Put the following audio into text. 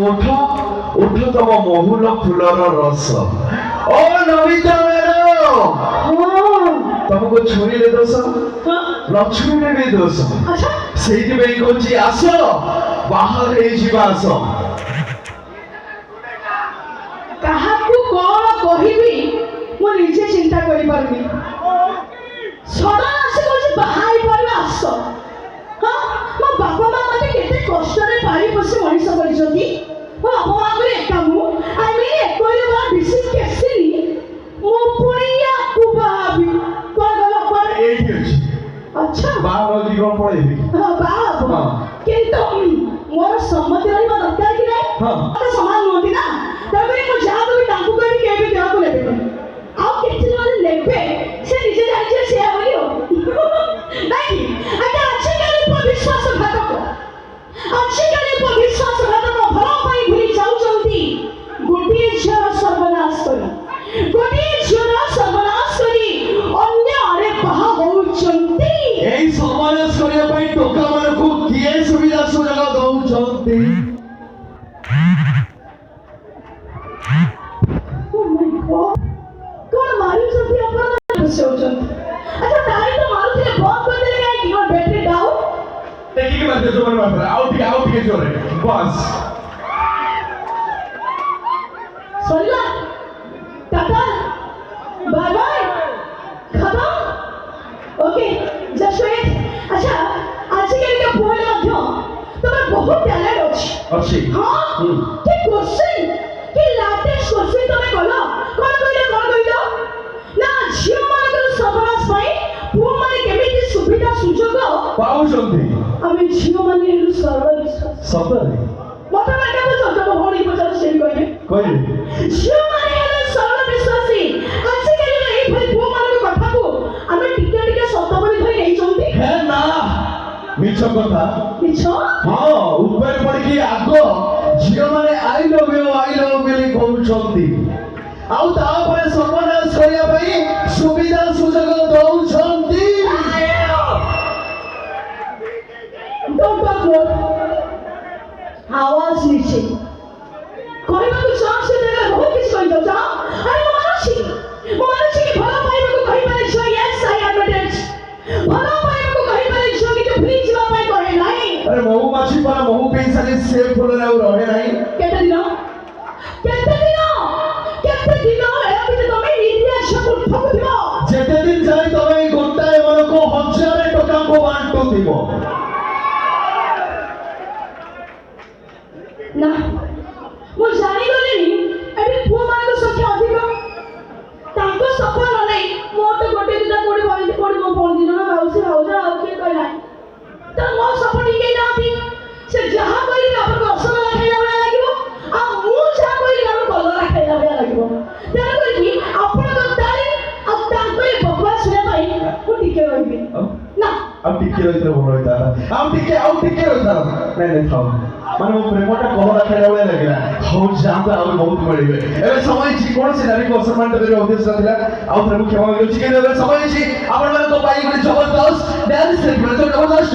उठ उठ तम महुल फूलर रस ओ नमिता मैडम तुमको छुईले दोष न छुईले भी दोष सेठी पे कहूँ आस बाहर आस काहाकू कौन कहबी मु निजे चिंता करि पारबी सदा आसे कहूँ बाहाई पर आस हाँ मो बापा माँ मते केते कष्ट रे पारी पोसी मनीष करिसथि मो बापा माँ को एका मु आई मीन एकोले बा विशिष्ट केसरी मो पुनिया को बाबी कोन गलो पर एठी अछि अच्छा बाहर की कोन पळेबी हां बाबा किंतु मोर सम्मति रहबा दरकार कि नै हां तो समान नोती ना तबे मु जा तो तांकू करी के भी देवा को लेबे आ केछि माने लेबे से निजे जानि से बोलियो नहीं अच्छा अच्छे काले पर विश्वासघातक अच्छे काले पर विश्वासघातक भला पाई भूली जाउचंती गोटिए झर सर्वनाश करी गोटिए झर सर्वनाश करी अन्य आरे बाहा होउचंती एई सर्वनाश करिया पई टोका मानकू किए सुविधा सुजोग दउचंती कौन मारी सभी अपना से हो जाते अच्छा तारी तो मारू थे बहुत कर देले काय कि मोर बैटरी डाउन देखी के बात जो मन मात्र आउट के जोरे बस सल्ला टाटा बाय बाय खत्म ओके जस्ट वेट अच्छा आज के लिए बोले मध्य तमे बहुत टैलेंट अछि अच्छी हां कि क्वेश्चन कि लाटेस्ट क्वेश्चन तमे कलो कोन कहिलो ना झियो मानकर सबरास पाई पुओ माने केमिति सुविधा सुजोग पाउचंती आमे झियो माने हेलु सर्व विश्वास सतरे मते माने को सत होडी पचास सेरी कहिए झियो माने हेलु सर्व विश्वासी आज के लिए एई भाई पुओ माने कथा को आमे टिके टिके सत बोली धरि नै चंती है ना मिछ कथा मिछ हां ऊपर पड़ के आगो झियो माने आई लव यू बोली कहउचंती आउ तापर सर्वनाश करिया पई सुविधा सुजोग दउचंती डॉक्टर आवाज नीचे कहबा को चांस देले बहुत किछ कहि दो अरे मानसी की भला पाइबा को कहि पारे छ यस आई एडवर्टाइज भला पाइबा को कहि पारे छ कि प्लीज जीवा पाई कहे नाही अरे महू माछी पर महू पेंसाली सेफ फुल रहे नाही केते दिन ए बिते तमे इंडिया सब ठक दिबो जेते दिन जाय तमे गोटाए मन को हजार टका को बांटो दिबो ना मु जानि गलेनी एबे पुओ मान को संख्या अधिक ताको सफल नै मो तो गोटे दिना पड़ी मो फोन दिन ना बाउसी हाउजा आ के कहला त मो सफल के नाती से जहां करी अपन को असल खाइला वाला लागिवो आ मु जहां करी अपन कलर खाइला वाला लागिवो तेन करी अपन को ताली आ ताको बकवास सुने भाई मु टिके रहबी ना अब टिके रहित भलो होता अब टिके रहता नहीं थाओ माने वो प्रेमटा कलर खाइला वाला लागला हो जाता अब बहुत मिलबे एबे समय छी कोन से नारी को सम्मान देबे उद्देश्य थिला आ प्रेम क्षमा मांगो छी के समय छी आपण मन को पाई गुडी जबरदस्त डांस से जबरदस्त